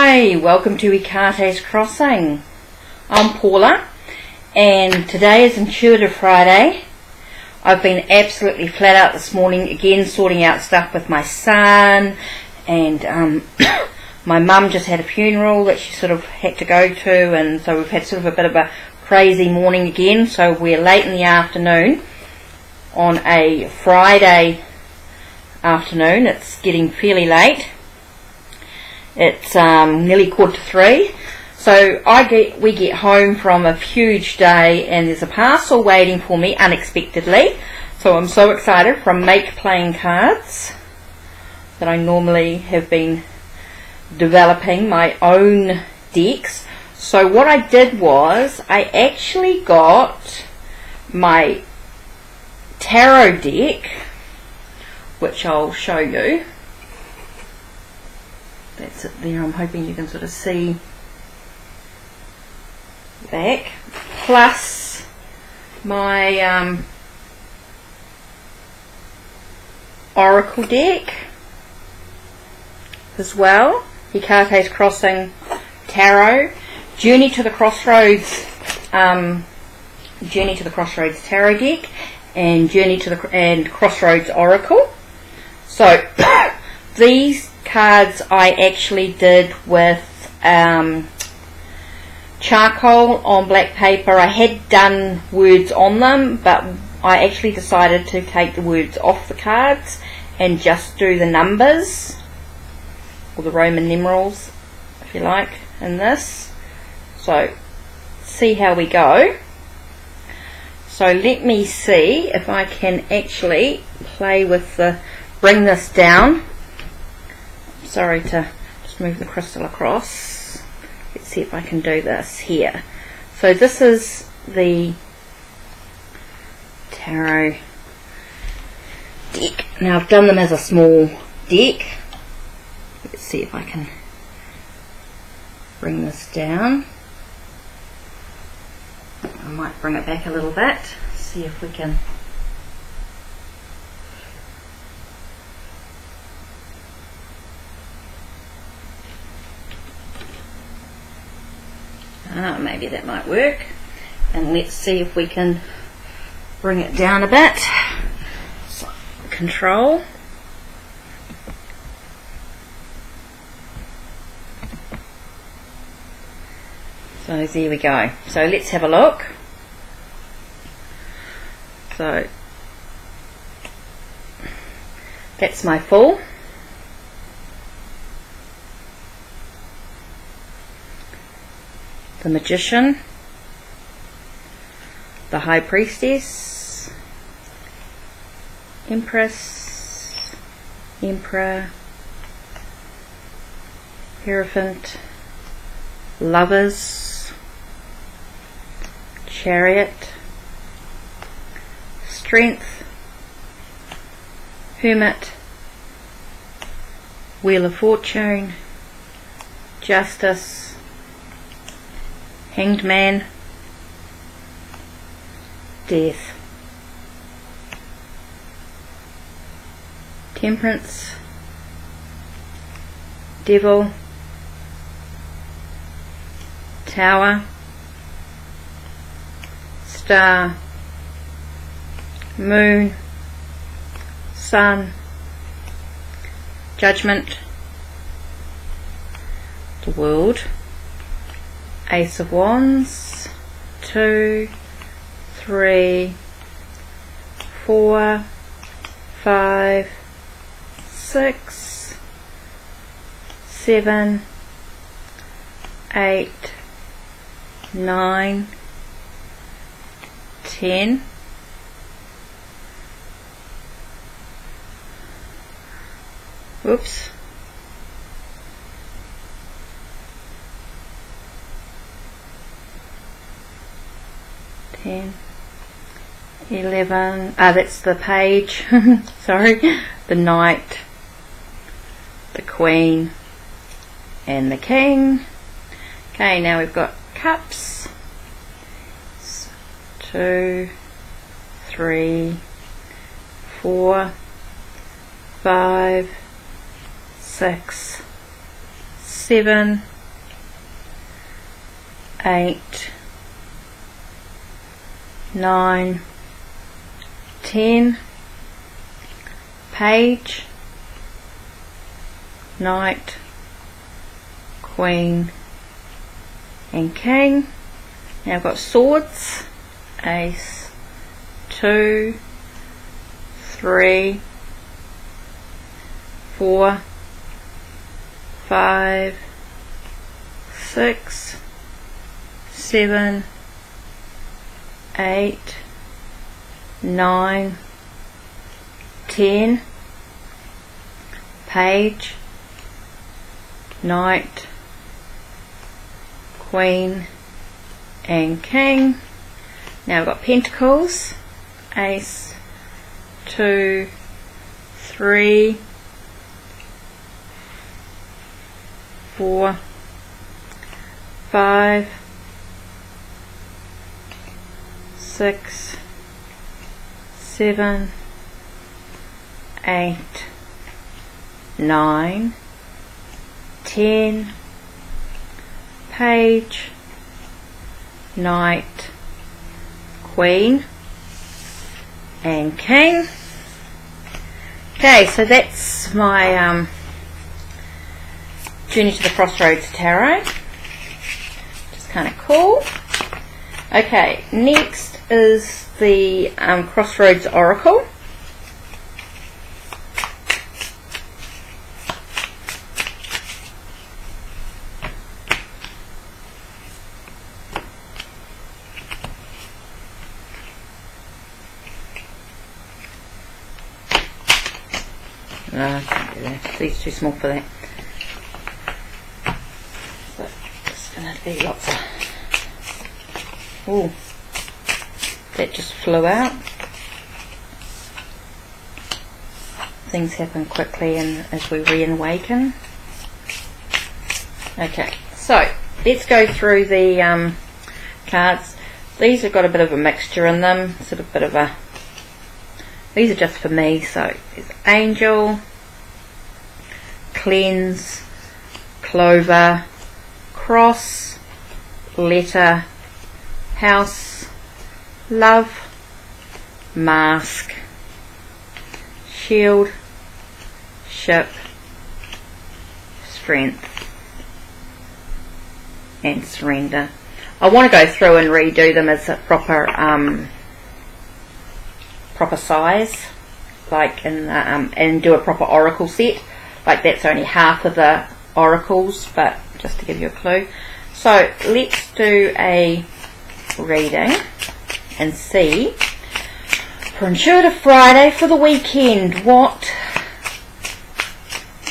Hi, welcome to Ikate's Crossing. I'm Paula, and today is Intuitive Friday. I've been absolutely flat out this morning, again sorting out stuff with my son, and my mum just had a funeral that she sort of had to go to, and so we've had sort of a bit of a crazy morning again. So we're late in the afternoon on a Friday afternoon. It's getting fairly late. It's nearly 2:45. So we get home from a huge day, and there's a parcel waiting for me unexpectedly. So I'm so excited, from Make Playing Cards, that I normally have been developing my own decks. So what I did was I actually got my tarot deck, which I'll show you. That's it there. I'm hoping you can sort of see back, plus my oracle deck as well, Ikate's Crossing Tarot, Journey to the Crossroads tarot deck, and Crossroads Oracle. So these cards I actually did with charcoal on black paper. I had done words on them, but I actually decided to take the words off the cards and just do the numbers, or the Roman numerals if you like, in this. So see how we go. So let me see if I can actually play with bring this down. Sorry to just move the crystal across. Let's see if I can do this here. So this is the tarot deck. Now I've done them as a small deck. Let's see if I can bring this down. I might bring it back a little bit, see if we can. Maybe that might work. And let's see if we can bring it down a bit. So, control. So there we go. So let's have a look. So that's my Fool. The Magician, the High Priestess, Empress, Emperor, Hierophant, Lovers, Chariot, Strength, Hermit, Wheel of Fortune, Justice, Hanged Man, Death, Temperance, Devil, Tower, Star, Moon, Sun, Judgment, the World, Ace of Wands, 2, 3, 4, 5, 6, 7, 8, 9, 10. Whoops. 10, 11, that's the Page, sorry, the Knight, the Queen, and the King. Okay, now we've got Cups, 2, 3, 4, 5, 6, 7, 8, 9, 10, page, knight, queen and king. Now I've got swords, ace, 2, 3, 4, 5, 6, 7, 8, 9, 10, page, knight, queen and king. Now I've got pentacles, ace, 2, 3, 4, 5, 6, 7, 8, 9, 10, page, knight, queen and king. Okay, so that's my Journey to the Crossroads Tarot, which is kind of cool. Okay, next is the Crossroads Oracle. No, I can't do that. These are too small for that. So it's going to be lots of... Oh, that just flew out. Things happen quickly and as we reawaken. Okay, so let's go through the cards. These have got a bit of a mixture in them. Sort of bit of a... These are just for me. So there's Angel, Cleanse, Clover, Cross, Letter, House, Love, Mask, Shield, Ship, Strength and Surrender. I want to go through and redo them as a proper size, like and do a proper oracle set. Like that's only half of the oracles, but just to give you a clue. So let's do a reading and see for Intuitive Friday for the weekend, what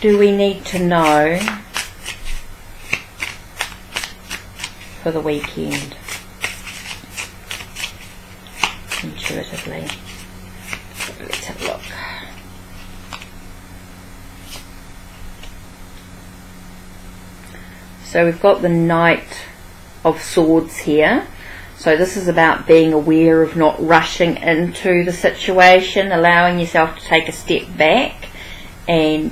do we need to know for the weekend intuitively. Let's have a look. So we've got the Knight of Swords here. So this is about being aware of not rushing into the situation, allowing yourself to take a step back and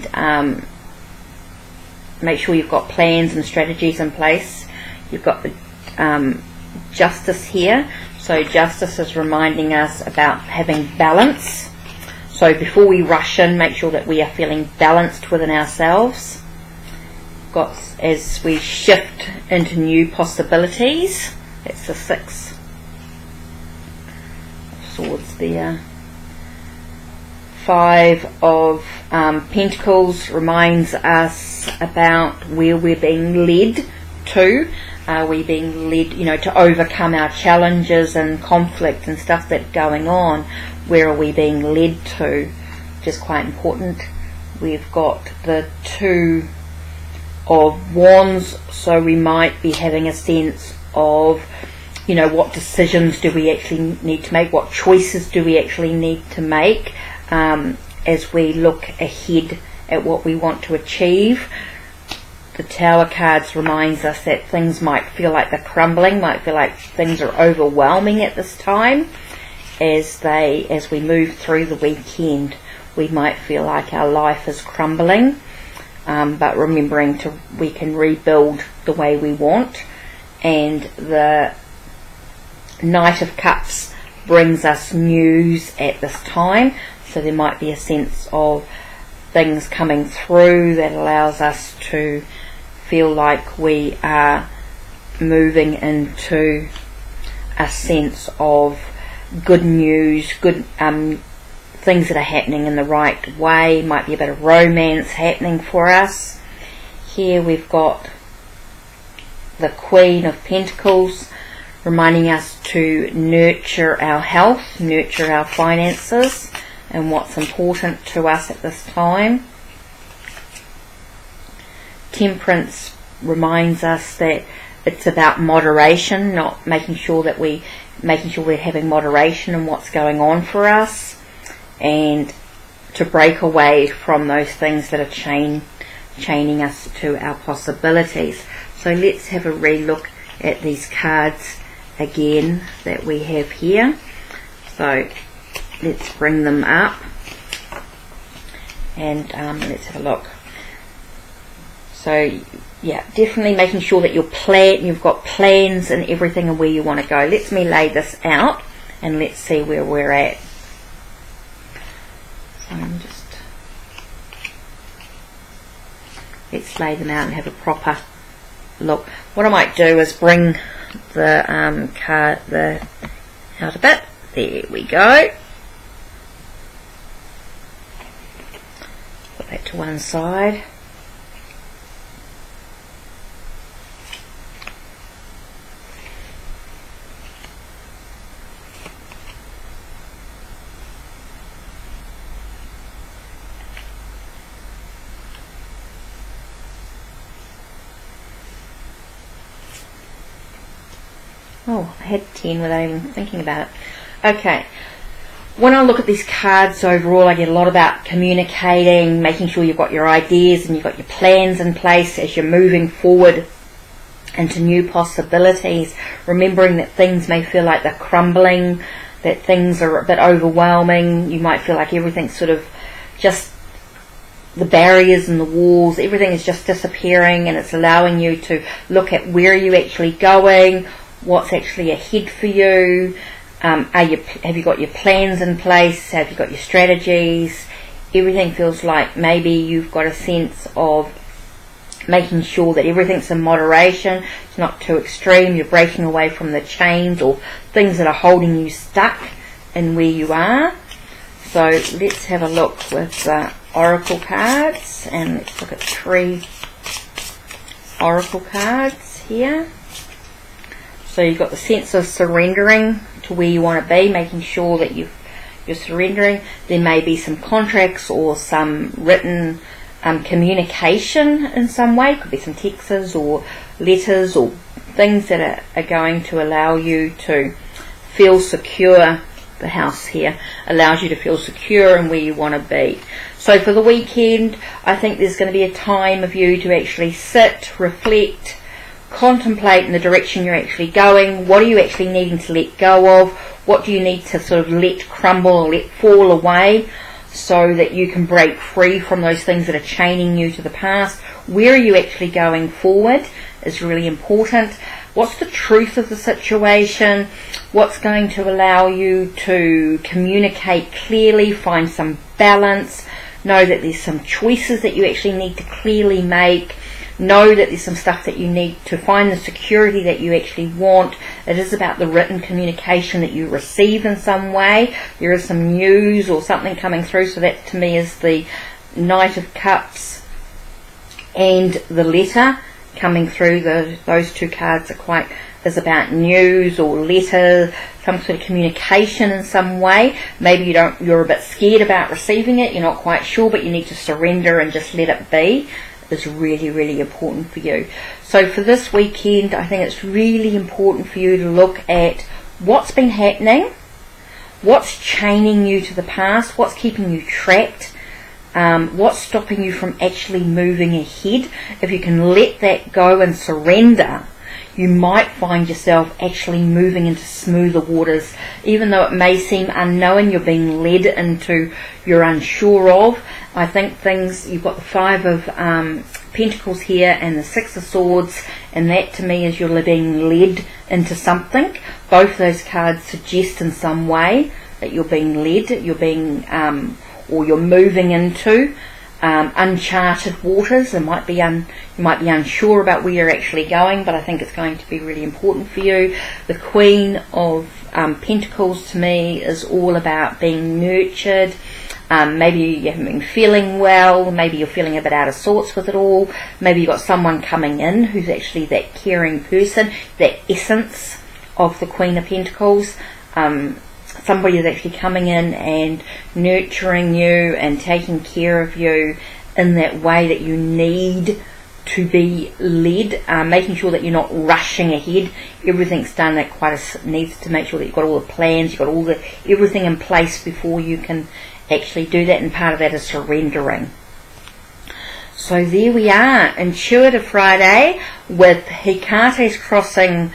make sure you've got plans and strategies in place. You've got the Justice here. So Justice is reminding us about having balance. So before we rush in, make sure that we are feeling balanced within ourselves. Got as we shift into new possibilities. That's the 6 swords there. 5 of Pentacles reminds us about where we're being led to. Are we being led, to overcome our challenges and conflict and stuff that's going on? Where are we being led to? Which is quite important. We've got the 2 of Wands, so we might be having a sense of, what decisions do we actually need to make? What choices do we actually need to make as we look ahead at what we want to achieve? The Tower cards reminds us that things might feel like they're crumbling, might feel like things are overwhelming at this time. As we move through the weekend, we might feel like our life is crumbling, but remembering we can rebuild the way we want, and the Knight of Cups brings us news at this time, so there might be a sense of things coming through that allows us to feel like we are moving into a sense of good news, good things that are happening in the right way. Might be a bit of romance happening for us. Here we've got the Queen of Pentacles, reminding us to nurture our health, nurture our finances, and what's important to us at this time. Temperance reminds us that it's about moderation, not making sure we're having moderation in what's going on for us, and to break away from those things that are chaining us to our possibilities. So let's have a relook at these cards again that we have here. So let's bring them up and let's have a look. So yeah, definitely making sure that you've got plans and everything and where you want to go. Let me lay this out and let's see where we're at. So let's lay them out and have a proper look. What I might do is bring the card out a bit. There we go. Put that to one side. Oh, I had 10 without even thinking about it. Okay, when I look at these cards overall, I get a lot about communicating, making sure you've got your ideas and you've got your plans in place as you're moving forward into new possibilities, remembering that things may feel like they're crumbling, that things are a bit overwhelming. You might feel like everything's sort of just, the barriers and the walls, everything is just disappearing, and it's allowing you to look at where you're actually going, what's actually ahead for you. Have you got your plans in place? Have you got your strategies? Everything feels like maybe you've got a sense of making sure that everything's in moderation. It's not too extreme. You're breaking away from the chains or things that are holding you stuck in where you are. So let's have a look with the oracle cards, and let's look at 3 oracle cards here. So you've got the sense of surrendering to where you want to be, making sure that you're surrendering. There may be some contracts or some written communication in some way. Could be some texts or letters or things that are going to allow you to feel secure. The house here allows you to feel secure in where you want to be. So for the weekend, I think there's going to be a time of you to actually sit, reflect, contemplate in the direction you're actually going. What are you actually needing to let go of? What do you need to sort of let crumble or let fall away so that you can break free from those things that are chaining you to the past? Where are you actually going forward is really important. What's the truth of the situation? What's going to allow you to communicate clearly, find some balance, know that there's some choices that you actually need to clearly make, know that there's some stuff that you need to find the security that you actually want. It is about the written communication that you receive in some way. There is some news or something coming through, so that to me is the Knight of Cups and the letter coming through. Those 2 cards is about news or letter, some sort of communication in some way. Maybe you're a bit scared about receiving it, you're not quite sure, but you need to surrender and just let it be. Is really, really important for you. So for this weekend, I think it's really important for you to look at what's been happening, what's chaining you to the past, what's keeping you trapped, what's stopping you from actually moving ahead. If you can let that go and surrender, you might find yourself actually moving into smoother waters. Even though it may seem unknown, you're being led into you're unsure of. I think you've got the 5 of Pentacles here and the Six of Swords, and that to me is you're being led into something. Both those cards suggest in some way that you're being led, you're being or you're moving into uncharted waters. You might be unsure about where you're actually going, but I think it's going to be really important for you. The Queen of Pentacles to me is all about being nurtured. Maybe you haven't been feeling well, maybe you're feeling a bit out of sorts with it all, maybe you've got someone coming in who's actually that caring person, that essence of the Queen of Pentacles. Somebody is actually coming in and nurturing you and taking care of you in that way that you need to be led, making sure that you're not rushing ahead. Everything's done at needs to make sure that you've got all the plans, you've got everything in place before you can actually do that, and part of that is surrendering. So there we are, Intuitive Friday with Hecate's Crossing,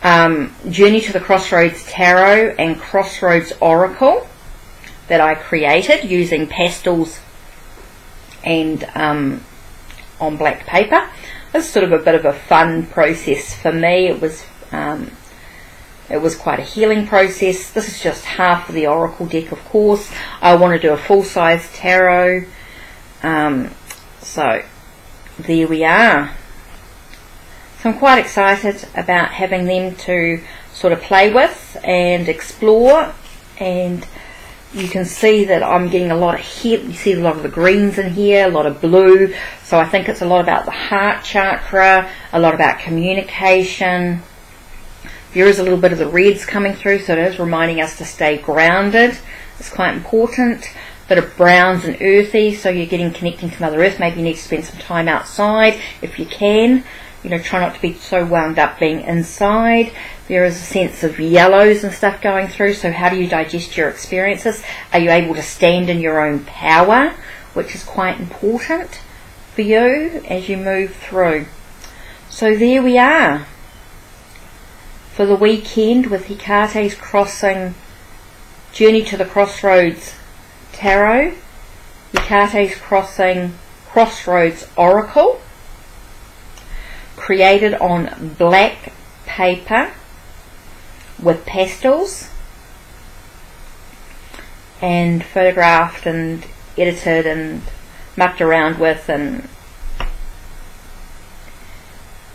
Journey to the Crossroads Tarot and Crossroads Oracle that I created using pastels and on black paper. This is sort of a bit of a fun process for me. It was quite a healing process. This is just half of the Oracle deck, of course. I want to do a full-size tarot. So there we are. So I'm quite excited about having them to sort of play with and explore, and you can see that I'm getting a lot of heat. You see a lot of the greens in here, a lot of blue, so I think it's a lot about the heart chakra, a lot about communication. There is a little bit of the reds coming through, so it is reminding us to stay grounded. It's quite important. A bit of browns and earthy, so you're connecting to Mother Earth. Maybe you need to spend some time outside if you can. You know, try not to be so wound up being inside. There is a sense of yellows and stuff going through, so how do you digest your experiences? Are you able to stand in your own power, which is quite important for you as you move through. So there we are for the weekend with Hecate's Crossing, Journey to the Crossroads Tarot, Hecate's Crossing, Crossroads Oracle, created on black paper with pastels and photographed and edited and mucked around with and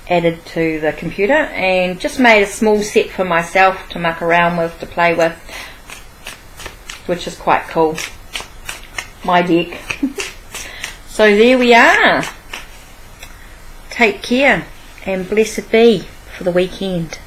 added to the computer, and just made a small set for myself to muck around with, to play with, which is quite cool. My deck. So there we are. Take care and blessed be for the weekend.